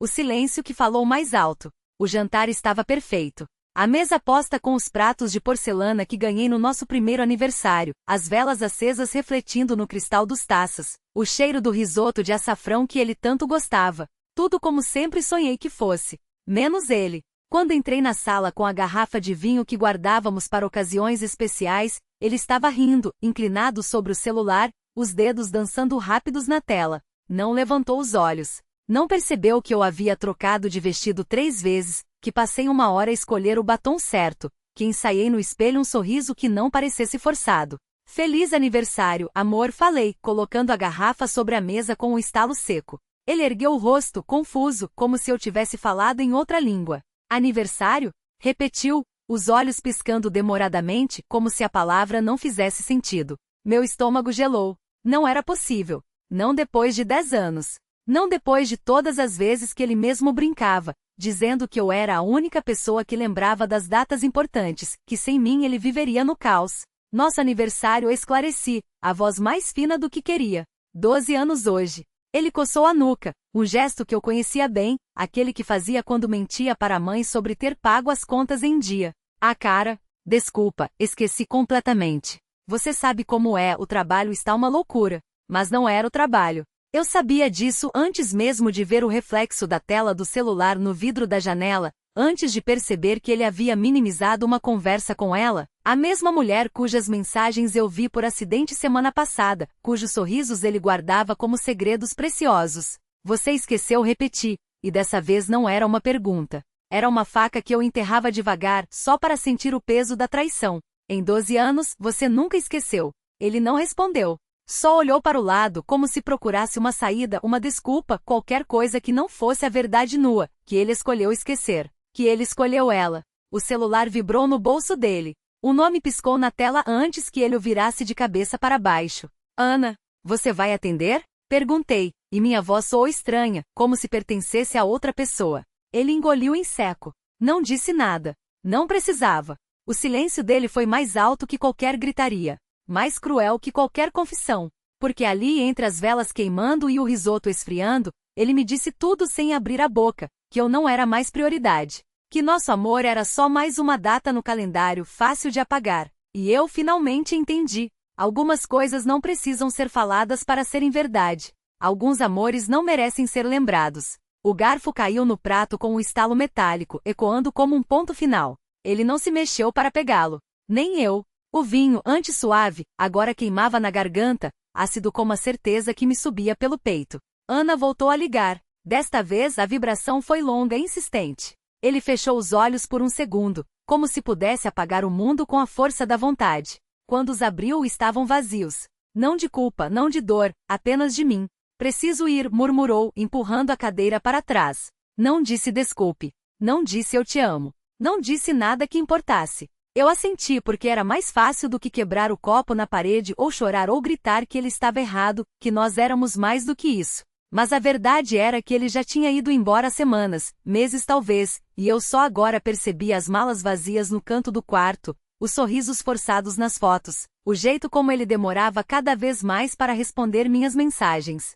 O silêncio que falou mais alto. O jantar estava perfeito. A mesa posta com os pratos de porcelana que ganhei no nosso primeiro aniversário, as velas acesas refletindo no cristal dos taças, o cheiro do risoto de açafrão que ele tanto gostava. Tudo como sempre sonhei que fosse. Menos ele. Quando entrei na sala com a garrafa de vinho que guardávamos para ocasiões especiais, ele estava rindo, inclinado sobre o celular, os dedos dançando rápidos na tela. Não levantou os olhos. Não percebeu que eu havia trocado de vestido 3 vezes, que passei 1 hora a escolher o batom certo, que ensaiei no espelho um sorriso que não parecesse forçado. Feliz aniversário, amor, falei, colocando a garrafa sobre a mesa com um estalo seco. Ele ergueu o rosto, confuso, como se eu tivesse falado em outra língua. Aniversário? Repetiu, os olhos piscando demoradamente, como se a palavra não fizesse sentido. Meu estômago gelou. Não era possível. Não depois de 10 anos. Não depois de todas as vezes que ele mesmo brincava, dizendo que eu era a única pessoa que lembrava das datas importantes, que sem mim ele viveria no caos. Nosso aniversário, esclareci, a voz mais fina do que queria. 12 anos hoje. Ele coçou a nuca, um gesto que eu conhecia bem, aquele que fazia quando mentia para a mãe sobre ter pago as contas em dia. A cara, desculpa, esqueci completamente. Você sabe como é, o trabalho está uma loucura. Mas não era o trabalho. Eu sabia disso antes mesmo de ver o reflexo da tela do celular no vidro da janela, antes de perceber que ele havia minimizado uma conversa com ela, a mesma mulher cujas mensagens eu vi por acidente semana passada, cujos sorrisos ele guardava como segredos preciosos. Você esqueceu, repeti, e dessa vez não era uma pergunta. Era uma faca que eu enterrava devagar, só para sentir o peso da traição. Em 12 anos, você nunca esqueceu. Ele não respondeu. Só olhou para o lado como se procurasse uma saída, uma desculpa, qualquer coisa que não fosse a verdade nua, que ele escolheu esquecer. Que ele escolheu ela. O celular vibrou no bolso dele. O nome piscou na tela antes que ele o virasse de cabeça para baixo. Ana, você vai atender? Perguntei, e minha voz soou estranha, como se pertencesse a outra pessoa. Ele engoliu em seco. Não disse nada. Não precisava. O silêncio dele foi mais alto que qualquer gritaria. Mais cruel que qualquer confissão, porque ali entre as velas queimando e o risoto esfriando, ele me disse tudo sem abrir a boca, que eu não era mais prioridade, que nosso amor era só mais uma data no calendário fácil de apagar, e eu finalmente entendi. Algumas coisas não precisam ser faladas para serem verdade. Alguns amores não merecem ser lembrados. O garfo caiu no prato com um estalo metálico, ecoando como um ponto final. Ele não se mexeu para pegá-lo. Nem eu. O vinho, antes suave, agora queimava na garganta, ácido como a certeza que me subia pelo peito. Ana voltou a ligar. Desta vez a vibração foi longa e insistente. Ele fechou os olhos por um segundo, como se pudesse apagar o mundo com a força da vontade. Quando os abriu, estavam vazios. Não de culpa, não de dor, apenas de mim. Preciso ir, murmurou, empurrando a cadeira para trás. Não disse desculpe. Não disse eu te amo. Não disse nada que importasse. Eu assenti porque era mais fácil do que quebrar o copo na parede ou chorar ou gritar que ele estava errado, que nós éramos mais do que isso. Mas a verdade era que ele já tinha ido embora há semanas, meses talvez, e eu só agora percebi as malas vazias no canto do quarto, os sorrisos forçados nas fotos, o jeito como ele demorava cada vez mais para responder minhas mensagens.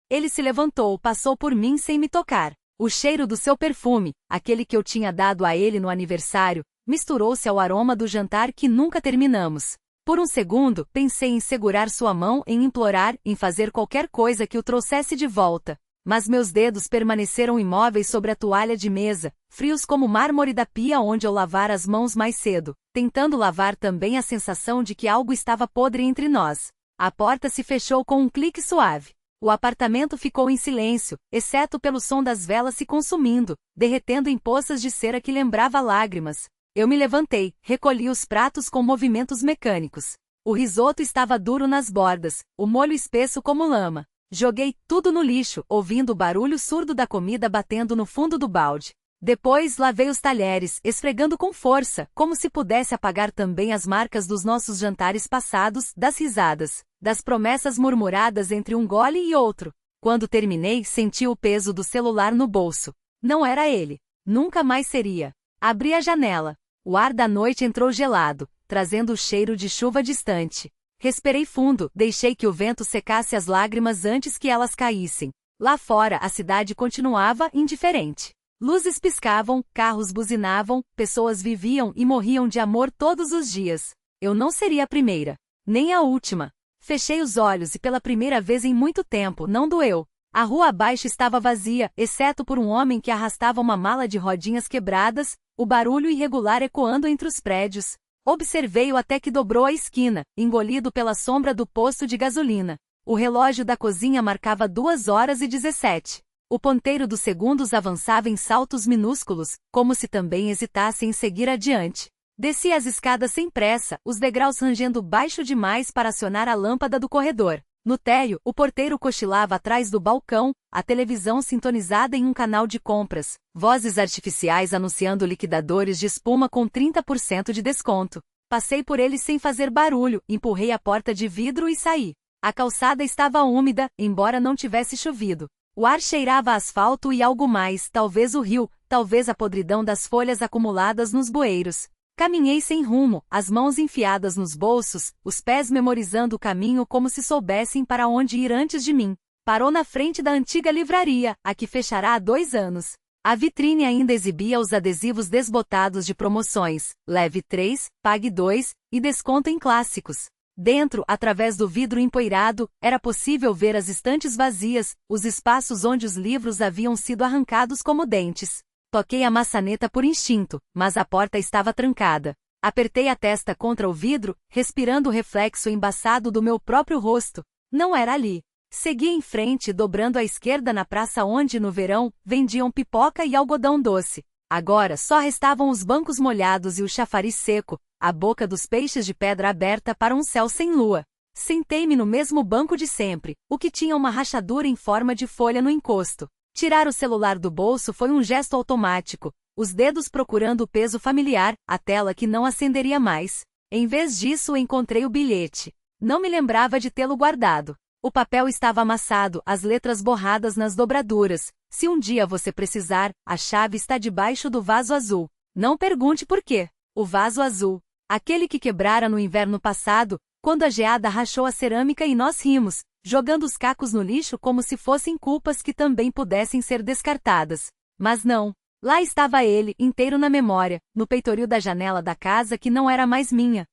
Ele se levantou, passou por mim sem me tocar. O cheiro do seu perfume, aquele que eu tinha dado a ele no aniversário, misturou-se ao aroma do jantar que nunca terminamos. Por um segundo, pensei em segurar sua mão, em implorar, em fazer qualquer coisa que o trouxesse de volta. Mas meus dedos permaneceram imóveis sobre a toalha de mesa, frios como o mármore da pia onde eu lavara as mãos mais cedo, tentando lavar também a sensação de que algo estava podre entre nós. A porta se fechou com um clique suave. O apartamento ficou em silêncio, exceto pelo som das velas se consumindo, derretendo em poças de cera que lembrava lágrimas. Eu me levantei, recolhi os pratos com movimentos mecânicos. O risoto estava duro nas bordas, o molho espesso como lama. Joguei tudo no lixo, ouvindo o barulho surdo da comida batendo no fundo do balde. Depois lavei os talheres, esfregando com força, como se pudesse apagar também as marcas dos nossos jantares passados, das risadas, das promessas murmuradas entre um gole e outro. Quando terminei, senti o peso do celular no bolso. Não era ele. Nunca mais seria. Abri a janela. O ar da noite entrou gelado, trazendo o cheiro de chuva distante. Respirei fundo, deixei que o vento secasse as lágrimas antes que elas caíssem. Lá fora a cidade continuava indiferente. Luzes piscavam, carros buzinavam, pessoas viviam e morriam de amor todos os dias. Eu não seria a primeira, nem a última. Fechei os olhos e pela primeira vez em muito tempo não doeu. A rua abaixo estava vazia, exceto por um homem que arrastava uma mala de rodinhas quebradas, o barulho irregular ecoando entre os prédios. Observei-o até que dobrou a esquina, engolido pela sombra do posto de gasolina. O relógio da cozinha marcava 2h17. O ponteiro dos segundos avançava em saltos minúsculos, como se também hesitasse em seguir adiante. Desci as escadas sem pressa, os degraus rangendo baixo demais para acionar a lâmpada do corredor. No térreo, o porteiro cochilava atrás do balcão, a televisão sintonizada em um canal de compras, vozes artificiais anunciando liquidadores de espuma com 30% de desconto. Passei por ele sem fazer barulho, empurrei a porta de vidro e saí. A calçada estava úmida, embora não tivesse chovido. O ar cheirava a asfalto e algo mais, talvez o rio, talvez a podridão das folhas acumuladas nos bueiros. Caminhei sem rumo, as mãos enfiadas nos bolsos, os pés memorizando o caminho como se soubessem para onde ir antes de mim. Parou na frente da antiga livraria, a que fechará há 2 anos. A vitrine ainda exibia os adesivos desbotados de promoções, leve 3, pague 2, e desconto em clássicos. Dentro, através do vidro empoeirado, era possível ver as estantes vazias, os espaços onde os livros haviam sido arrancados como dentes. Toquei a maçaneta por instinto, mas a porta estava trancada. Apertei a testa contra o vidro, respirando o reflexo embaçado do meu próprio rosto. Não era ali. Segui em frente, dobrando à esquerda na praça onde, no verão, vendiam pipoca e algodão doce. Agora só restavam os bancos molhados e o chafariz seco, a boca dos peixes de pedra aberta para um céu sem lua. Sentei-me no mesmo banco de sempre, o que tinha uma rachadura em forma de folha no encosto. Tirar o celular do bolso foi um gesto automático, os dedos procurando o peso familiar, a tela que não acenderia mais. Em vez disso, encontrei o bilhete. Não me lembrava de tê-lo guardado. O papel estava amassado, as letras borradas nas dobraduras. Se um dia você precisar, a chave está debaixo do vaso azul. Não pergunte por quê. O vaso azul. Aquele que quebrara no inverno passado, quando a geada rachou a cerâmica e nós rimos, jogando os cacos no lixo como se fossem culpas que também pudessem ser descartadas. Mas não. Lá estava ele, inteiro na memória, no peitoril da janela da casa que não era mais minha.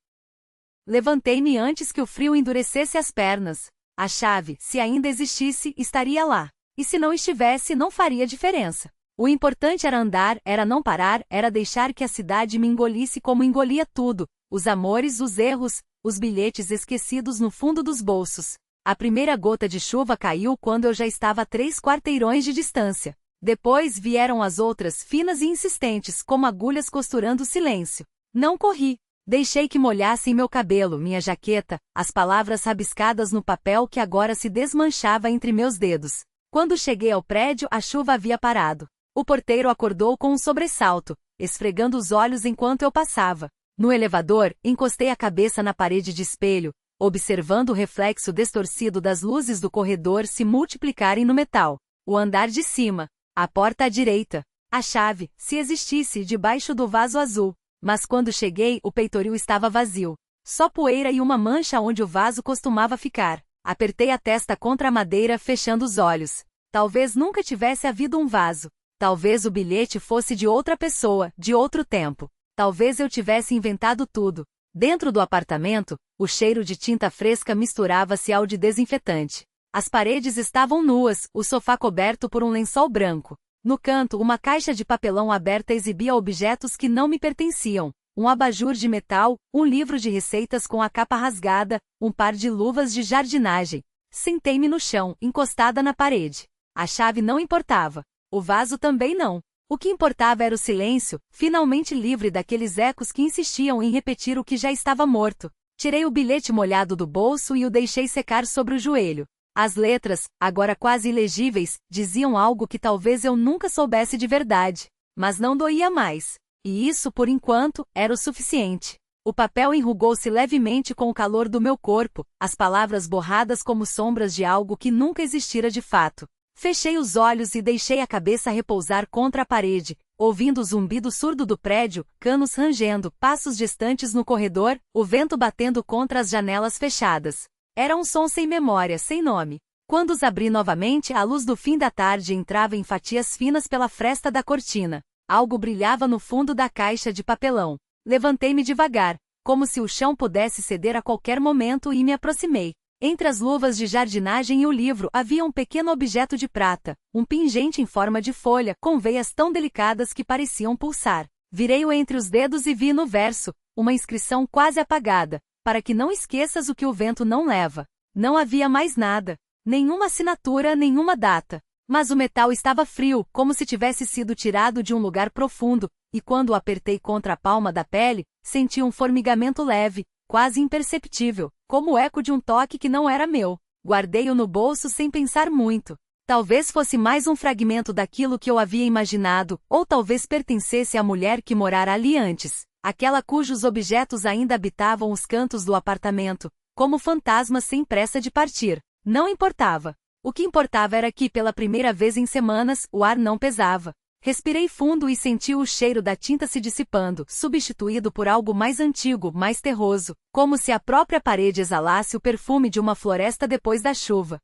Levantei-me antes que o frio endurecesse as pernas. A chave, se ainda existisse, estaria lá. E se não estivesse, não faria diferença. O importante era andar, era não parar, era deixar que a cidade me engolisse como engolia tudo, os amores, os erros, os bilhetes esquecidos no fundo dos bolsos. A primeira gota de chuva caiu quando eu já estava a 3 quarteirões de distância. Depois vieram as outras, finas e insistentes, como agulhas costurando o silêncio. Não corri. Deixei que molhassem meu cabelo, minha jaqueta, as palavras rabiscadas no papel que agora se desmanchava entre meus dedos. Quando cheguei ao prédio, a chuva havia parado. O porteiro acordou com um sobressalto, esfregando os olhos enquanto eu passava. No elevador, encostei a cabeça na parede de espelho, observando o reflexo distorcido das luzes do corredor se multiplicarem no metal. O andar de cima. A porta à direita. A chave, se existisse, debaixo do vaso azul. Mas quando cheguei, o peitoril estava vazio. Só poeira e uma mancha onde o vaso costumava ficar. Apertei a testa contra a madeira, fechando os olhos. Talvez nunca tivesse havido um vaso. Talvez o bilhete fosse de outra pessoa, de outro tempo. Talvez eu tivesse inventado tudo. Dentro do apartamento, o cheiro de tinta fresca misturava-se ao de desinfetante. As paredes estavam nuas, o sofá coberto por um lençol branco. No canto, uma caixa de papelão aberta exibia objetos que não me pertenciam. Um abajur de metal, um livro de receitas com a capa rasgada, um par de luvas de jardinagem. Sentei-me no chão, encostada na parede. A chave não importava. O vaso também não. O que importava era o silêncio, finalmente livre daqueles ecos que insistiam em repetir o que já estava morto. Tirei o bilhete molhado do bolso e o deixei secar sobre o joelho. As letras, agora quase ilegíveis, diziam algo que talvez eu nunca soubesse de verdade. Mas não doía mais. E isso, por enquanto, era o suficiente. O papel enrugou-se levemente com o calor do meu corpo, as palavras borradas como sombras de algo que nunca existira de fato. Fechei os olhos e deixei a cabeça repousar contra a parede, ouvindo o zumbido surdo do prédio, canos rangendo, passos distantes no corredor, o vento batendo contra as janelas fechadas. Era um som sem memória, sem nome. Quando os abri novamente, a luz do fim da tarde entrava em fatias finas pela fresta da cortina. Algo brilhava no fundo da caixa de papelão. Levantei-me devagar, como se o chão pudesse ceder a qualquer momento, e me aproximei. Entre as luvas de jardinagem e o livro havia um pequeno objeto de prata, um pingente em forma de folha, com veias tão delicadas que pareciam pulsar. Virei-o entre os dedos e vi no verso uma inscrição quase apagada: para que não esqueças o que o vento não leva. Não havia mais nada. Nenhuma assinatura, nenhuma data. Mas o metal estava frio, como se tivesse sido tirado de um lugar profundo, e quando o apertei contra a palma da pele, senti um formigamento leve, quase imperceptível, como o eco de um toque que não era meu. Guardei-o no bolso sem pensar muito. Talvez fosse mais um fragmento daquilo que eu havia imaginado, ou talvez pertencesse à mulher que morara ali antes, aquela cujos objetos ainda habitavam os cantos do apartamento, como fantasmas sem pressa de partir. Não importava. O que importava era que, pela primeira vez em semanas, o ar não pesava. Respirei fundo e senti o cheiro da tinta se dissipando, substituído por algo mais antigo, mais terroso, como se a própria parede exalasse o perfume de uma floresta depois da chuva.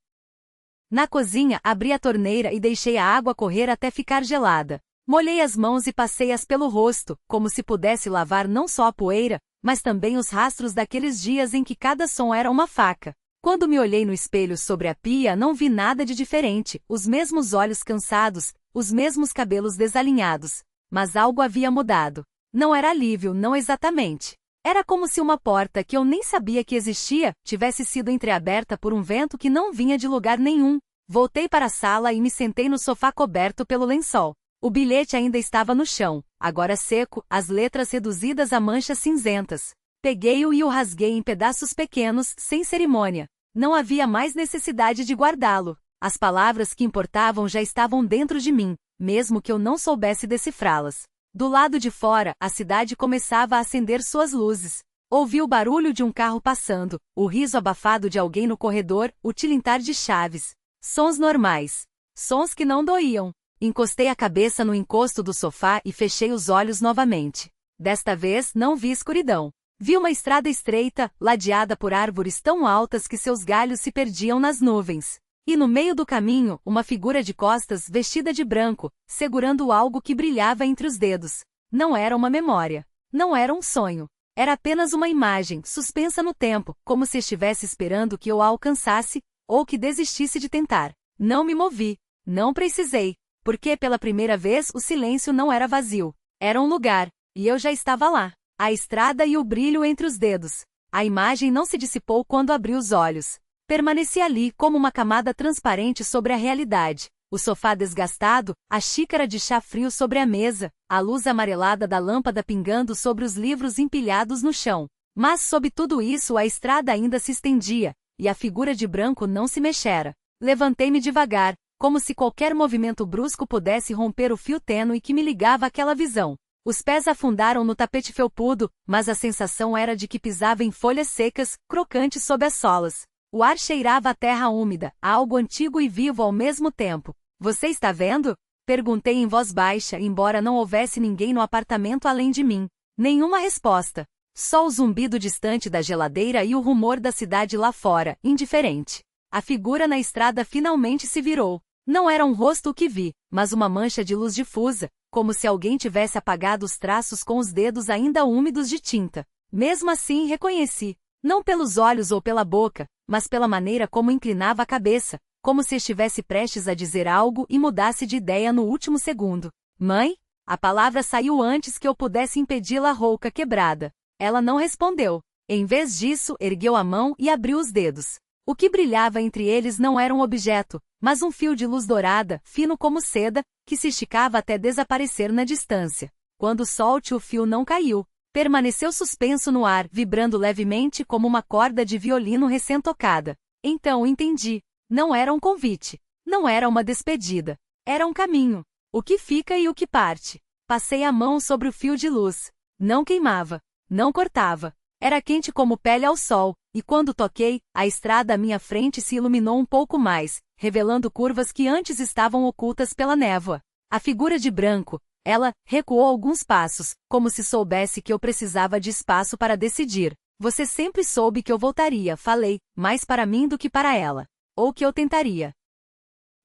Na cozinha, abri a torneira e deixei a água correr até ficar gelada. Molhei as mãos e passei-as pelo rosto, como se pudesse lavar não só a poeira, mas também os rastros daqueles dias em que cada som era uma faca. Quando me olhei no espelho sobre a pia, não vi nada de diferente, os mesmos olhos cansados, os mesmos cabelos desalinhados. Mas algo havia mudado. Não era alívio, não exatamente. Era como se uma porta que eu nem sabia que existia, tivesse sido entreaberta por um vento que não vinha de lugar nenhum. Voltei para a sala e me sentei no sofá coberto pelo lençol. O bilhete ainda estava no chão, agora seco, as letras reduzidas a manchas cinzentas. Peguei-o e o rasguei em pedaços pequenos, sem cerimônia. Não havia mais necessidade de guardá-lo. As palavras que importavam já estavam dentro de mim, mesmo que eu não soubesse decifrá-las. Do lado de fora, a cidade começava a acender suas luzes. Ouvi o barulho de um carro passando, o riso abafado de alguém no corredor, o tilintar de chaves. Sons normais. Sons que não doíam. Encostei a cabeça no encosto do sofá e fechei os olhos novamente. Desta vez, não vi escuridão. Vi uma estrada estreita, ladeada por árvores tão altas que seus galhos se perdiam nas nuvens. E no meio do caminho, uma figura de costas vestida de branco, segurando algo que brilhava entre os dedos. Não era uma memória. Não era um sonho. Era apenas uma imagem, suspensa no tempo, como se estivesse esperando que eu a alcançasse, ou que desistisse de tentar. Não me movi. Não precisei. Porque pela primeira vez o silêncio não era vazio. Era um lugar. E eu já estava lá. A estrada e o brilho entre os dedos. A imagem não se dissipou quando abri os olhos. Permaneci ali como uma camada transparente sobre a realidade. O sofá desgastado, a xícara de chá frio sobre a mesa, a luz amarelada da lâmpada pingando sobre os livros empilhados no chão. Mas sob tudo isso a estrada ainda se estendia, e a figura de branco não se mexera. Levantei-me devagar, como se qualquer movimento brusco pudesse romper o fio tênue que me ligava àquela visão. Os pés afundaram no tapete felpudo, mas a sensação era de que pisava em folhas secas, crocantes sob as solas. O ar cheirava a terra úmida, a algo antigo e vivo ao mesmo tempo. Você está vendo? Perguntei em voz baixa, embora não houvesse ninguém no apartamento além de mim. Nenhuma resposta. Só o zumbido distante da geladeira e o rumor da cidade lá fora, indiferente. A figura na estrada finalmente se virou. Não era um rosto o que vi, mas uma mancha de luz difusa, como se alguém tivesse apagado os traços com os dedos ainda úmidos de tinta. Mesmo assim reconheci. Não pelos olhos ou pela boca, mas pela maneira como inclinava a cabeça, como se estivesse prestes a dizer algo e mudasse de ideia no último segundo. Mãe? A palavra saiu antes que eu pudesse impedi-la, rouca quebrada. Ela não respondeu. Em vez disso, ergueu a mão e abriu os dedos. O que brilhava entre eles não era um objeto, mas um fio de luz dourada, fino como seda, que se esticava até desaparecer na distância. Quando o fio não caiu. Permaneceu suspenso no ar, vibrando levemente como uma corda de violino recém-tocada. Então entendi. Não era um convite. Não era uma despedida. Era um caminho. O que fica e o que parte. Passei a mão sobre o fio de luz. Não queimava. Não cortava. Era quente como pele ao sol, e quando toquei, a estrada à minha frente se iluminou um pouco mais, revelando curvas que antes estavam ocultas pela névoa. A figura de branco, ela, recuou alguns passos, como se soubesse que eu precisava de espaço para decidir. Você sempre soube que eu voltaria, falei, mais para mim do que para ela. ou que eu tentaria.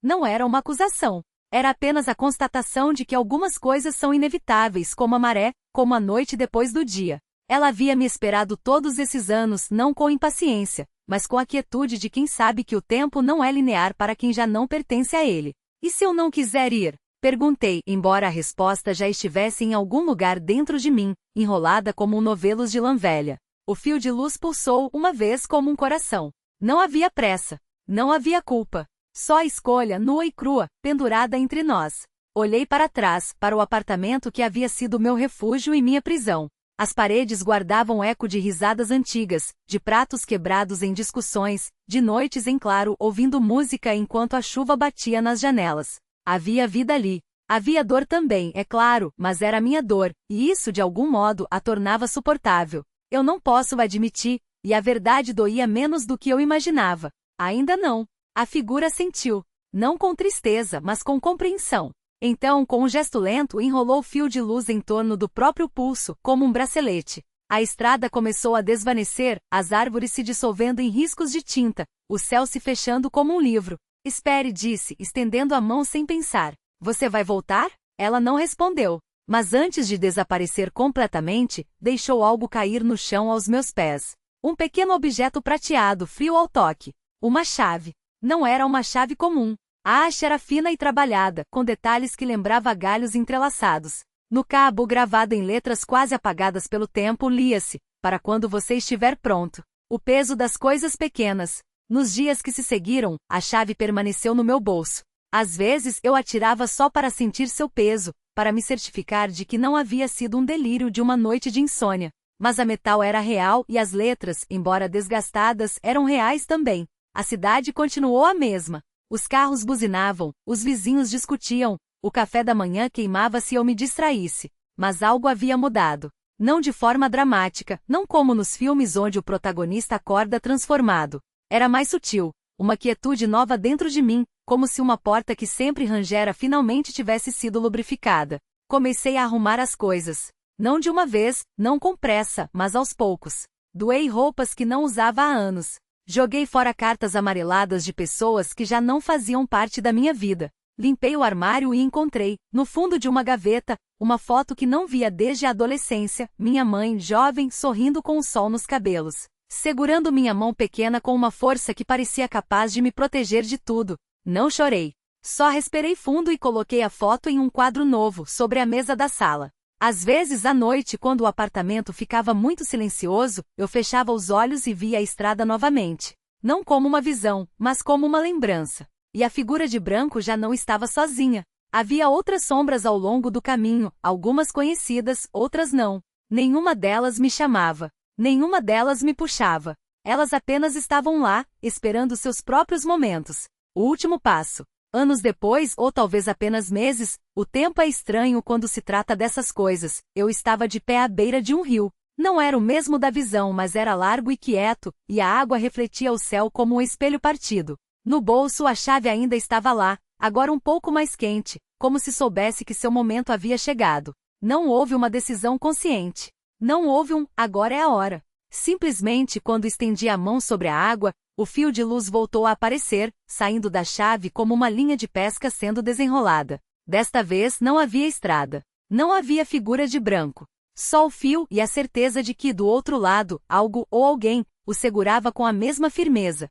Não era uma acusação. Era apenas a constatação de que algumas coisas são inevitáveis, como a maré, como a noite depois do dia. Ela havia me esperado todos esses anos, não com impaciência, mas com a quietude de quem sabe que o tempo não é linear para quem já não pertence a ele. E se eu não quiser ir? Perguntei, embora a resposta já estivesse em algum lugar dentro de mim, enrolada como um novelo de lã velha. O fio de luz pulsou uma vez como um coração. Não havia pressa. Não havia culpa. Só a escolha nua e crua, pendurada entre nós. Olhei para trás, para o apartamento que havia sido meu refúgio e minha prisão. As paredes guardavam eco de risadas antigas, de pratos quebrados em discussões, de noites em claro ouvindo música enquanto a chuva batia nas janelas. Havia vida ali. Havia dor também, é claro, mas era minha dor, e isso de algum modo a tornava suportável. Eu não posso admitir, e a verdade doía menos do que eu imaginava. Ainda não. A figura sentiu. Não com tristeza, mas com compreensão. Então, com um gesto lento, enrolou o fio de luz em torno do próprio pulso, como um bracelete. A estrada começou a desvanecer, as árvores se dissolvendo em riscos de tinta, o céu se fechando como um livro. Espere, disse, estendendo a mão sem pensar. Você vai voltar? Ela não respondeu. Mas antes de desaparecer completamente, deixou algo cair no chão aos meus pés. Um pequeno objeto prateado, frio ao toque. Uma chave. Não era uma chave comum. A haste era fina e trabalhada, com detalhes que lembrava galhos entrelaçados. No cabo, gravado em letras quase apagadas pelo tempo, lia-se: para quando você estiver pronto. O peso das coisas pequenas. Nos dias que se seguiram, a chave permaneceu no meu bolso. Às vezes eu a tirava só para sentir seu peso, para me certificar de que não havia sido um delírio de uma noite de insônia. Mas a metal era real e as letras, embora desgastadas, eram reais também. A cidade continuou a mesma. Os carros buzinavam, os vizinhos discutiam, o café da manhã queimava se eu me distraísse. Mas algo havia mudado. Não de forma dramática, não como nos filmes onde o protagonista acorda transformado. Era mais sutil, uma quietude nova dentro de mim, como se uma porta que sempre rangera finalmente tivesse sido lubrificada. Comecei a arrumar as coisas. Não de uma vez, não com pressa, mas aos poucos. Doei roupas que não usava há anos. Joguei fora cartas amareladas de pessoas que já não faziam parte da minha vida. Limpei o armário e encontrei, no fundo de uma gaveta, uma foto que não via desde a adolescência, minha mãe, jovem, sorrindo com o sol nos cabelos, segurando minha mão pequena com uma força que parecia capaz de me proteger de tudo. Não chorei. Só respirei fundo e coloquei a foto em um quadro novo, sobre a mesa da sala. Às vezes à noite, quando o apartamento ficava muito silencioso, eu fechava os olhos e via a estrada novamente. Não como uma visão, mas como uma lembrança. E a figura de branco já não estava sozinha. Havia outras sombras ao longo do caminho, algumas conhecidas, outras não. Nenhuma delas me chamava. Nenhuma delas me puxava. Elas apenas estavam lá, esperando seus próprios momentos. O último passo. Anos depois, ou talvez apenas meses, o tempo é estranho quando se trata dessas coisas. Eu estava de pé à beira de um rio. Não era o mesmo da visão, mas era largo e quieto, e a água refletia o céu como um espelho partido. No bolso a chave ainda estava lá, agora um pouco mais quente, como se soubesse que seu momento havia chegado. Não houve uma decisão consciente. Não houve um "agora é a hora". Simplesmente, quando estendi a mão sobre a água, o fio de luz voltou a aparecer, saindo da chave como uma linha de pesca sendo desenrolada. Desta vez não havia estrada. Não havia figura de branco. Só o fio e a certeza de que, do outro lado, algo ou alguém o segurava com a mesma firmeza.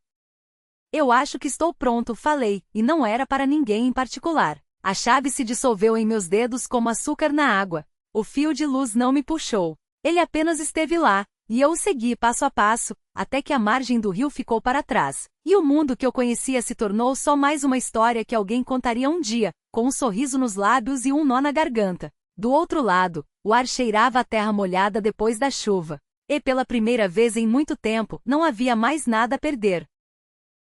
Eu acho que estou pronto, falei, e não era para ninguém em particular. A chave se dissolveu em meus dedos como açúcar na água. O fio de luz não me puxou. Ele apenas esteve lá. E eu o segui passo a passo, até que a margem do rio ficou para trás. E o mundo que eu conhecia se tornou só mais uma história que alguém contaria um dia, com um sorriso nos lábios e um nó na garganta. Do outro lado, o ar cheirava a terra molhada depois da chuva. E pela primeira vez em muito tempo, não havia mais nada a perder.